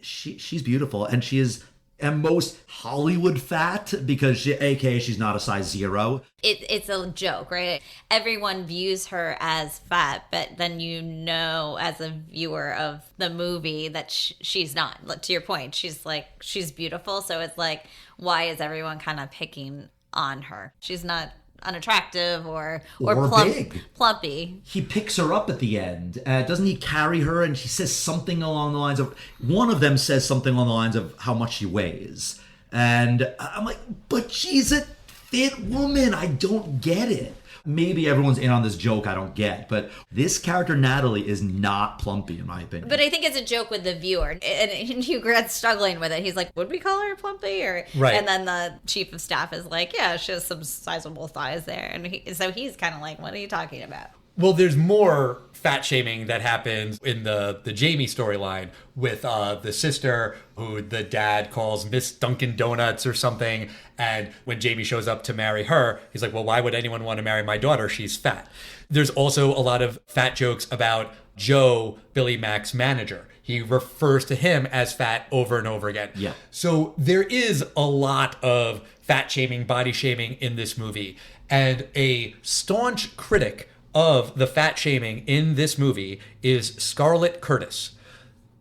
she's beautiful, and she is at most Hollywood fat because she's not a size 0. It's a joke, right? Everyone views her as fat, but then you know as a viewer of the movie that she's not. To your point, she's beautiful, so it's like, why is everyone kind of picking on her? She's not unattractive or big. plumpy. He picks her up at the end. Doesn't he carry her? And she says something along the lines of, one of them says something along the lines of how much she weighs. And I'm like, but she's a fit woman. I don't get it. Maybe everyone's in on this joke I don't get, but this character, Natalie, is not plumpy in my opinion. But I think it's a joke with the viewer. And Hugh Grant's struggling with it. He's like, would we call her plumpy? Right. And then the chief of staff is like, yeah, she has some sizable thighs there. And so he's kind of like, what are you talking about? Well, there's more fat shaming that happens in the Jamie storyline with the sister who the dad calls Miss Dunkin' Donuts or something. And when Jamie shows up to marry her, he's like, well, why would anyone want to marry my daughter? She's fat. There's also a lot of fat jokes about Joe, Billy Mack's manager. He refers to him as fat over and over again. Yeah. So there is a lot of fat shaming, body shaming in this movie. And a staunch critic of the fat shaming in this movie is Scarlett Curtis,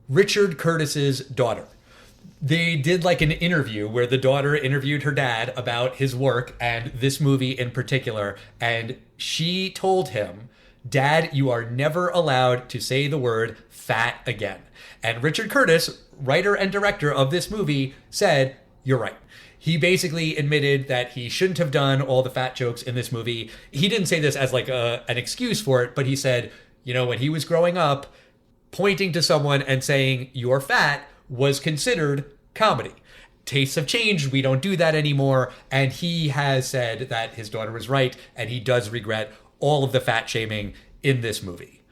Richard Curtis's daughter. They did like an interview where the daughter interviewed her dad about his work and this movie in particular, and she told him, Dad, you are never allowed to say the word fat again. And Richard Curtis, writer and director of this movie, said, you're right. He basically admitted that he shouldn't have done all the fat jokes in this movie. He didn't say this as like an excuse for it, but he said, you know, when he was growing up, pointing to someone and saying, you're fat, was considered comedy. Tastes have changed. We don't do that anymore. And he has said that his daughter was right, and he does regret all of the fat shaming in this movie.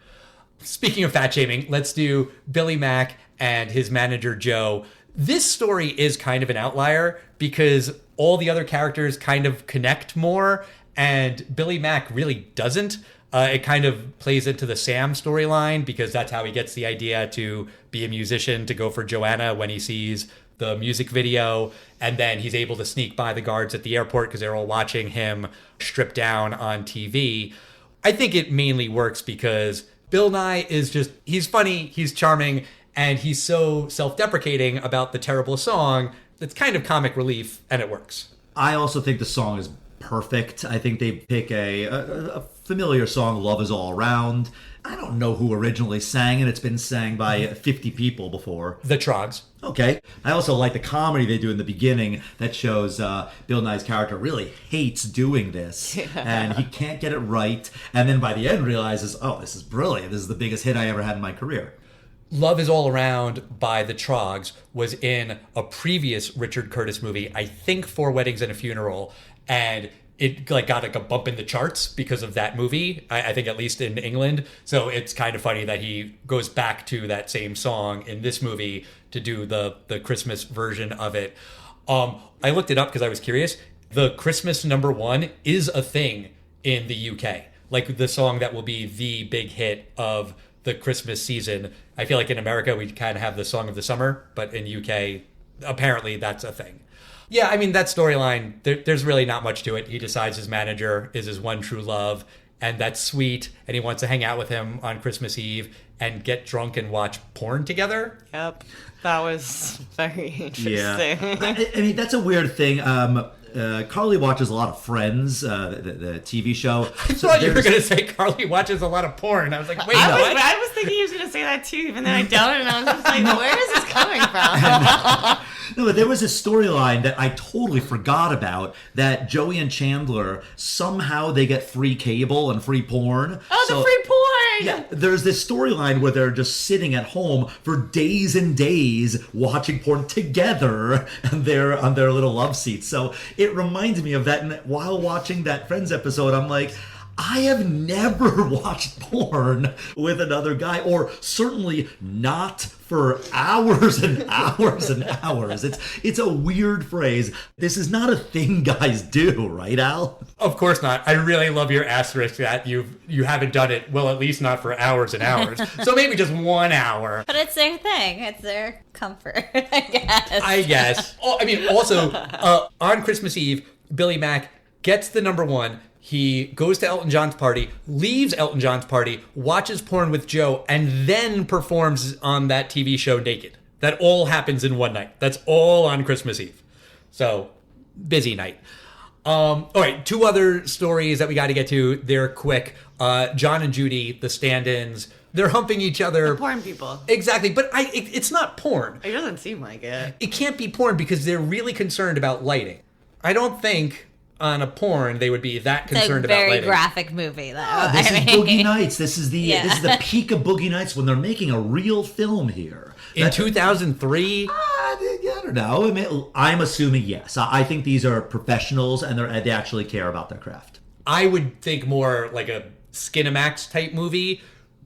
Speaking of fat shaming, let's do Billy Mack and his manager, Joe. This story is kind of an outlier because all the other characters kind of connect more, and Billy Mack really doesn't. It kind of plays into the Sam storyline because that's how he gets the idea to be a musician, to go for Joanna when he sees the music video, and then he's able to sneak by the guards at the airport because they're all watching him strip down on TV. I think it mainly works because Bill Nye is just, he's funny, he's charming, and he's so self-deprecating about the terrible song that's kind of comic relief, and it works. I also think the song is perfect. I think they pick a familiar song, Love Is All Around. I don't know who originally sang it. It's been sang by 50 people before. The Trogs. Okay. I also like the comedy they do in the beginning that shows Bill Nye's character really hates doing this. And he can't get it right. And then by the end realizes, oh, this is brilliant. This is the biggest hit I ever had in my career. Love Is All Around by the Trogs was in a previous Richard Curtis movie, I think 4 Weddings and a Funeral, and it like got like a bump in the charts because of that movie, I think at least in England. So it's kind of funny that he goes back to that same song in this movie to do the Christmas version of it. I looked it up because I was curious. The Christmas #1 is a thing in the UK. Like the song that will be the big hit of the Christmas season. I feel like in America we kind of have the song of the summer, but in UK apparently that's a thing. Yeah, I mean, that storyline, there's really not much to it. He decides his manager is his one true love, and that's sweet, and he wants to hang out with him on Christmas Eve and get drunk and watch porn together. Yep, that was very interesting. Yeah. I mean, that's a weird thing. Carly watches a lot of Friends, the TV show. I thought you were going to say Carly watches a lot of porn. I was like, wait, I was thinking he was going to say that too, even though I don't, and I was just like, where is this coming from? No, but there was a storyline that I totally forgot about, that Joey and Chandler, somehow they get free cable and free porn. Oh, the free porn! Yeah, there's this storyline where they're just sitting at home for days and days watching porn together, and they're on their little love seats. So it reminds me of that, and while watching that Friends episode, I'm like, I have never watched porn with another guy, or certainly not for hours and hours and hours. It's a weird phrase. This is not a thing guys do, right, Al? Of course not. I really love your asterisk that you haven't done it, well, at least not for hours and hours. So maybe just 1 hour. But it's their thing. It's their comfort, I guess. Oh, I mean, also, on Christmas Eve, Billy Mack gets the #1. He goes to Elton John's party, leaves Elton John's party, watches porn with Joe, and then performs on that TV show naked. That all happens in one night. That's all on Christmas Eve. So, busy night. All right, two other stories that we got to get to. They're quick. John and Judy, the stand-ins, they're humping each other. The porn people. Exactly, but it's not porn. It doesn't seem like it. It can't be porn because they're really concerned about lighting. I don't think on a porn they would be that concerned about lighting. It's a very graphic movie, though. This is Boogie Nights. This is the peak of Boogie Nights when they're making a real film here. In 2003? I don't know. I mean, I'm assuming yes. I think these are professionals and they actually care about their craft. I would think more like a Skinamax type movie,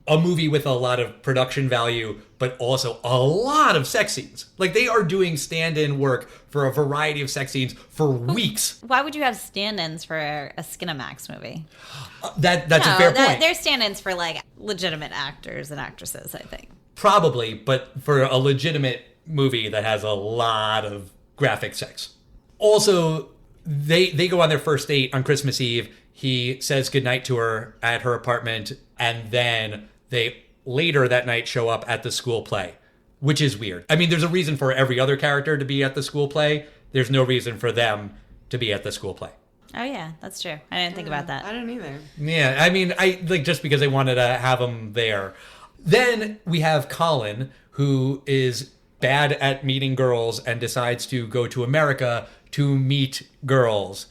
a movie with a lot of production value, but also a lot of sex scenes. Like, they are doing stand-in work for a variety of sex scenes for weeks. Why would you have stand-ins for a Skinamax movie? That's a fair point. They're stand-ins for, like, legitimate actors and actresses, I think. Probably, but for a legitimate movie that has a lot of graphic sex. Also, they go on their first date on Christmas Eve. He says goodnight to her at her apartment, and then they later that night show up at the school play, which is weird. I mean, there's a reason for every other character to be at the school play. There's no reason for them to be at the school play. Oh, yeah, that's true. I didn't think about that. I didn't either. Yeah, I mean, just because they wanted to have them there. Then we have Colin, who is bad at meeting girls and decides to go to America to meet girls.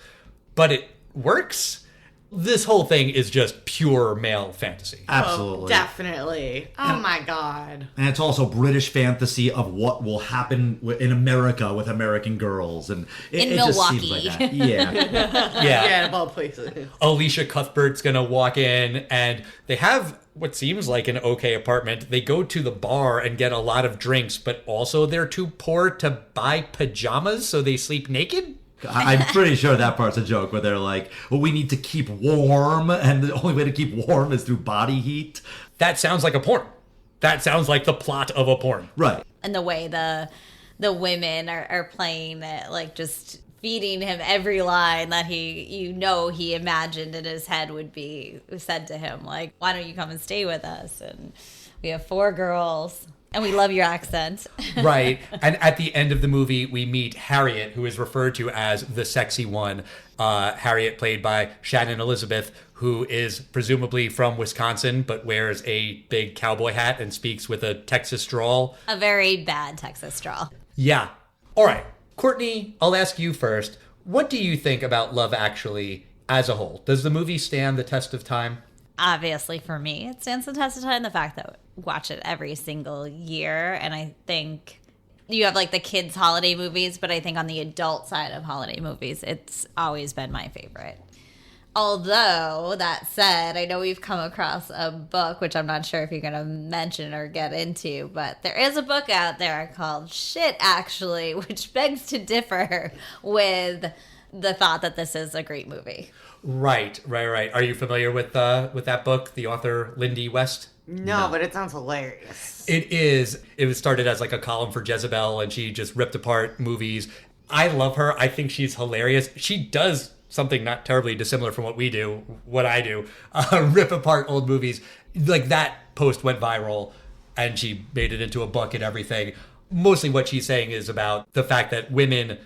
But it works. This whole thing is just pure male fantasy. Absolutely. Oh, definitely. Oh, my God. And it's also British fantasy of what will happen in America with American girls. And In it Milwaukee. just seems like that. Yeah. Yeah. Of all places. Alicia Cuthbert's gonna walk in, and they have what seems like an okay apartment. They go to the bar and get a lot of drinks, but also they're too poor to buy pajamas, so they sleep naked? I'm pretty sure that part's a joke where they're like, well, we need to keep warm, and the only way to keep warm is through body heat. That sounds like a porn. That sounds like the plot of a porn. Right. And the way the women are playing it, like just feeding him every line that he imagined in his head would be said to him, like, why don't you come and stay with us? And we have 4 girls. And we love your accent. Right. And at the end of the movie, we meet Harriet, who is referred to as the sexy one. Harriet, played by Shannon Elizabeth, who is presumably from Wisconsin, but wears a big cowboy hat and speaks with a Texas drawl. A very bad Texas drawl. Yeah. All right. Courtney, I'll ask you first. What do you think about Love Actually as a whole? Does the movie stand the test of time? Obviously, for me, it stands the test of time. The fact that we watch it every single year. And I think you have like the kids' holiday movies, but I think on the adult side of holiday movies, it's always been my favorite. Although, that said, I know we've come across a book, which I'm not sure if you're going to mention or get into, but there is a book out there called Shit, Actually, which begs to differ with the thought that this is a great movie. Right. Are you familiar with that book, the author Lindy West? No, but it sounds hilarious. It is. It was started as like a column for Jezebel, and she just ripped apart movies. I love her. I think she's hilarious. She does something not terribly dissimilar from what I do, rip apart old movies. Like, that post went viral, and she made it into a book and everything. Mostly what she's saying is about the fact that women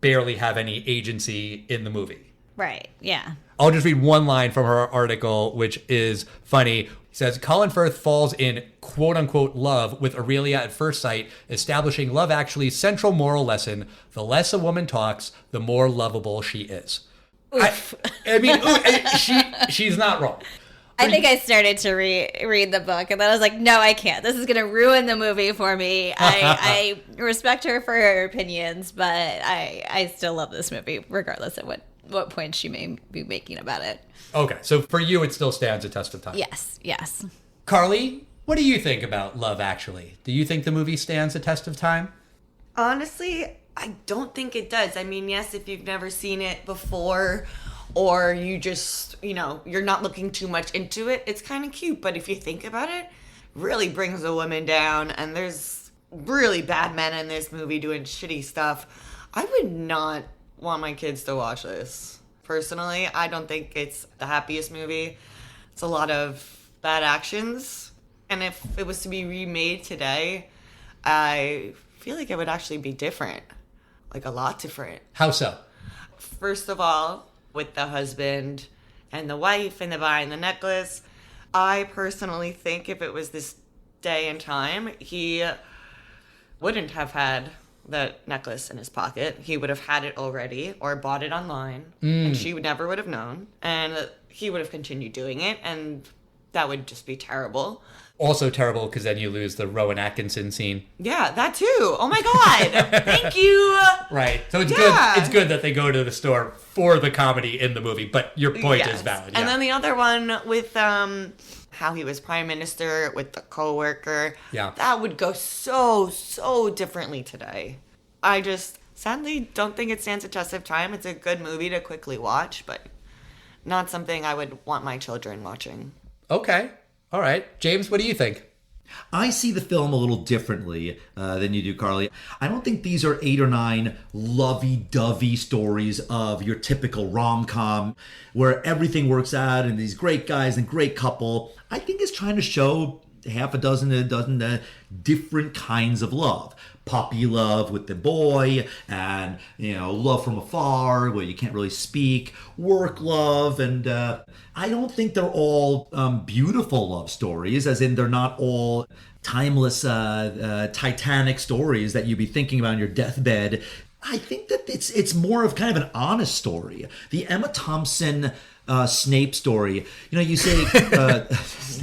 barely have any agency in the movie. Right, yeah. I'll just read one line from her article, which is funny. He says, Colin Firth falls in quote-unquote love with Aurelia at first sight, establishing Love Actually's central moral lesson: the less a woman talks, the more lovable she is. She's not wrong. I think I started to read the book, and then I was like, no, I can't. This is going to ruin the movie for me. I respect her for her opinions, but I still love this movie, regardless of what points she may be making about it. Okay, so for you, it still stands a test of time. Yes. Carly, what do you think about Love Actually? Do you think the movie stands a test of time? Honestly, I don't think it does. I mean, yes, if you've never seen it before, or you just, you're not looking too much into it, it's kind of cute. But if you think about it, really brings a woman down, and there's really bad men in this movie doing shitty stuff. I would not want my kids to watch this. Personally, I don't think it's the happiest movie. It's a lot of bad actions. And if it was to be remade today, I feel like it would actually be different. Like, a lot different. How so? First of all, with the husband and the wife and the buying the necklace. I personally think if it was this day and time, he wouldn't have had the necklace in his pocket. He would have had it already or bought it online, and she never would have known, and he would have continued doing it, and that would just be terrible. Also terrible because then you lose the Rowan Atkinson scene. Yeah, that too. Oh my God. Thank you. Right. So it's good. It's good that they go to the store for the comedy in the movie, but your point is valid. And then the other one with how he was prime minister with the coworker. Yeah. That would go so differently today. I just sadly don't think it stands a test of time. It's a good movie to quickly watch, but not something I would want my children watching. Okay. All right. James, what do you think? I see the film a little differently than you do, Carly. I don't think these are 8 or 9 lovey-dovey stories of your typical rom-com where everything works out and these great guys and great couple. I think it's trying to show half a dozen different kinds of love. Puppy love with the boy, and love from afar where you can't really speak, work love, and I don't think they're all beautiful love stories, as in they're not all timeless Titanic stories that you'd be thinking about on your deathbed. I think that it's more of kind of an honest story. The Emma Thompson Snape story. You say...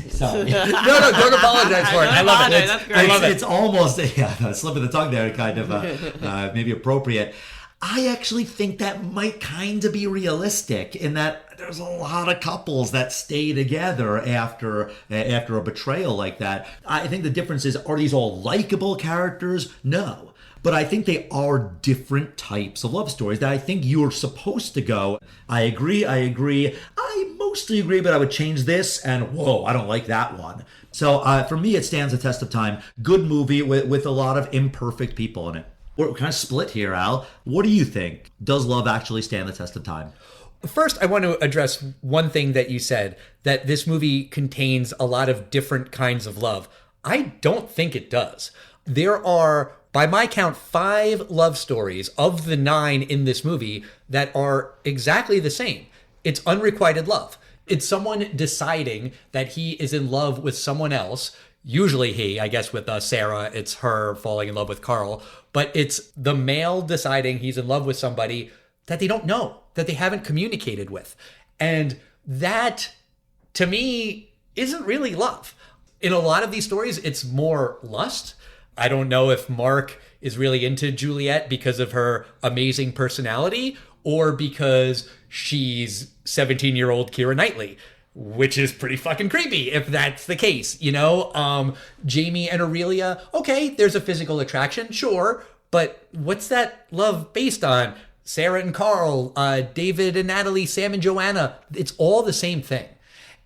sorry. No, don't apologize for it. I love it. That's great. I love it. It's almost a slip of the tongue there, kind of maybe appropriate. I actually think that might kind of be realistic in that there's a lot of couples that stay together after a betrayal like that. I think the difference is, are these all likable characters? No. But I think they are different types of love stories that I think you're supposed to go, I agree, I mostly agree, but I would change this, and whoa, I don't like that one. So for me, it stands the test of time. Good movie with a lot of imperfect people in it. We're kind of split here, Al. What do you think? Does love actually stand the test of time? First, I want to address one thing that you said, that this movie contains a lot of different kinds of love. I don't think it does. There are, by my count, 5 love stories of the 9 in this movie that are exactly the same. It's unrequited love. It's someone deciding that he is in love with someone else. Usually he, I guess with Sarah, it's her falling in love with Carl. But it's the male deciding he's in love with somebody that they don't know, that they haven't communicated with. And that, to me, isn't really love. In a lot of these stories, it's more lust. I don't know if Mark is really into Juliet because of her amazing personality or because she's 17-year-old Keira Knightley, which is pretty fucking creepy if that's the case, Jamie and Aurelia, okay, there's a physical attraction, sure, but what's that love based on? Sarah and Carl, David and Natalie, Sam and Joanna, it's all the same thing.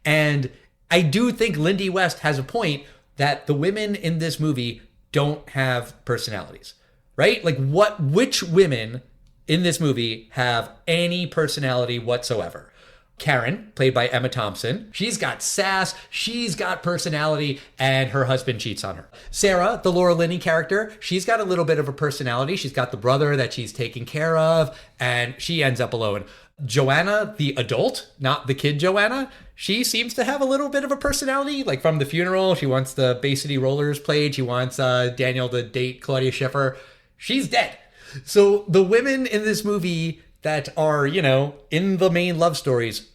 And I do think Lindy West has a point that the women in this movie don't have personalities, right? Like which women in this movie have any personality whatsoever? Karen, played by Emma Thompson, she's got sass, she's got personality, and her husband cheats on her. Sarah, the Laura Linney character, she's got a little bit of a personality. She's got the brother that she's taking care of, and she ends up alone. Joanna, the adult, not the kid Joanna, she seems to have a little bit of a personality. Like from the funeral, she wants the Bay City Rollers played. She wants Daniel to date Claudia Schiffer. She's dead. So the women in this movie that are, in the main love stories,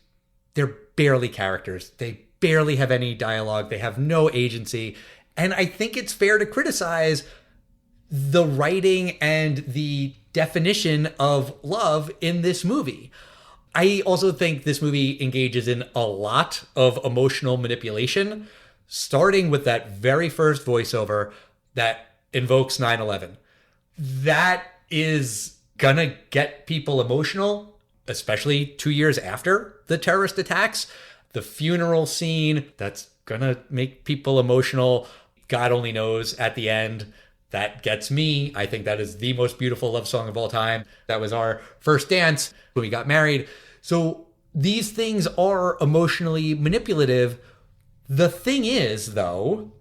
they're barely characters. They barely have any dialogue. They have no agency. And I think it's fair to criticize the writing and the definition of love in this movie. I also think this movie engages in a lot of emotional manipulation, starting with that very first voiceover that invokes 9/11. That is gonna get people emotional, especially 2 years after the terrorist attacks. The funeral scene, that's gonna make people emotional. God only knows at the end. That gets me. I think that is the most beautiful love song of all time. That was our first dance when we got married. So these things are emotionally manipulative. The thing is, though,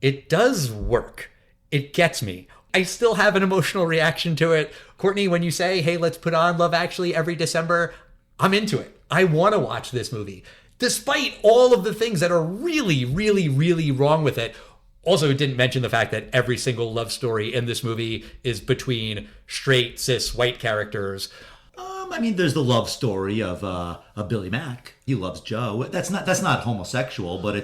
it does work. It gets me. I still have an emotional reaction to it. Courtney, when you say, hey, let's put on Love Actually every December, I'm into it. I want to watch this movie, despite all of the things that are really, really, really wrong with it. Also, it didn't mention the fact that every single love story in this movie is between straight, cis, white characters. I mean, there's the love story of Billy Mack. He loves Joe. That's not homosexual, but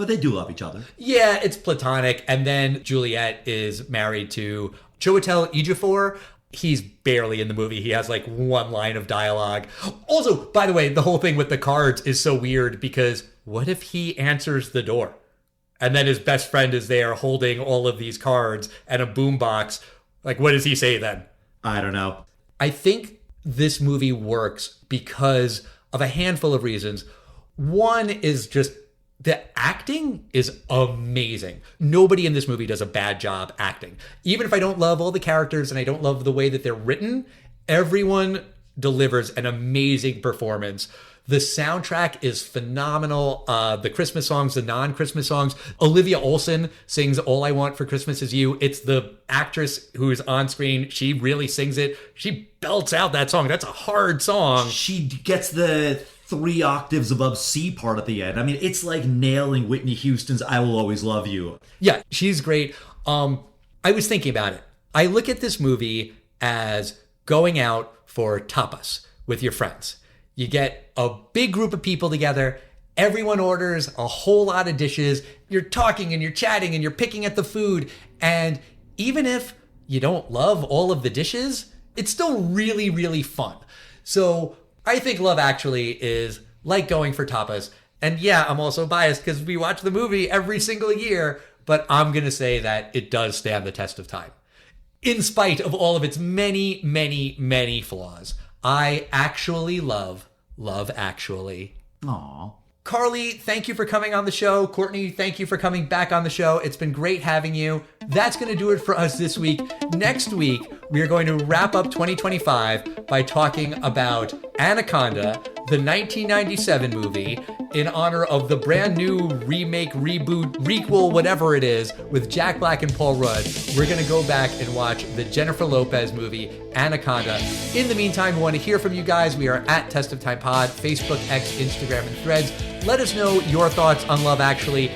they do love each other. Yeah, it's platonic. And then Juliet is married to Chiwetel Ejiofor. He's barely in the movie. He has like one line of dialogue. Also, by the way, the whole thing with the cards is so weird because what if he answers the door? And then his best friend is there holding all of these cards and a boombox. Like, what does he say then? I don't know. I think this movie works because of a handful of reasons. One is just the acting is amazing. Nobody in this movie does a bad job acting. Even if I don't love all the characters and I don't love the way that they're written, everyone delivers an amazing performance. The soundtrack is phenomenal. The Christmas songs, the non-Christmas songs. Olivia Olson sings All I Want for Christmas Is You. It's the actress who is on screen. She really sings it. She belts out that song. That's a hard song. She gets the 3 octaves above C part at the end. I mean, it's like nailing Whitney Houston's I Will Always Love You. Yeah, she's great. I was thinking about it. I look at this movie as going out for tapas with your friends. You get a big group of people together. Everyone orders a whole lot of dishes. You're talking and you're chatting and you're picking at the food. And even if you don't love all of the dishes, it's still really, really fun. So I think Love Actually is like going for tapas. And yeah, I'm also biased because we watch the movie every single year, but I'm going to say that it does stand the test of time. In spite of all of its many, many, many flaws, I actually love Love Actually. Aww. Carly, thank you for coming on the show. Courtney, thank you for coming back on the show. It's been great having you. That's going to do it for us this week. Next week, we are going to wrap up 2025 by talking about Anaconda, the 1997 movie, in honor of the brand new remake, reboot, requel, whatever it is, with Jack Black and Paul Rudd. We're going to go back and watch the Jennifer Lopez movie, Anaconda. In the meantime, we want to hear from you guys. We are at Test of Time Pod, Facebook, X, Instagram, and Threads. Let us know your thoughts on Love Actually.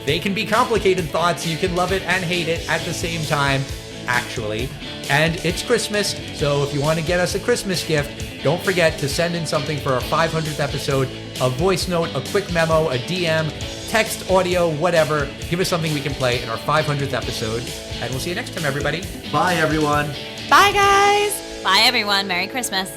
They can be complicated thoughts. You can love it and hate it at the same time, actually. And it's Christmas, so if you want to get us a Christmas gift, don't forget to send in something for our 500th episode, a voice note, a quick memo, a DM, text, audio, whatever. Give us something we can play in our 500th episode. And we'll see you next time, everybody. Bye, everyone. Bye, guys. Bye, everyone. Merry Christmas.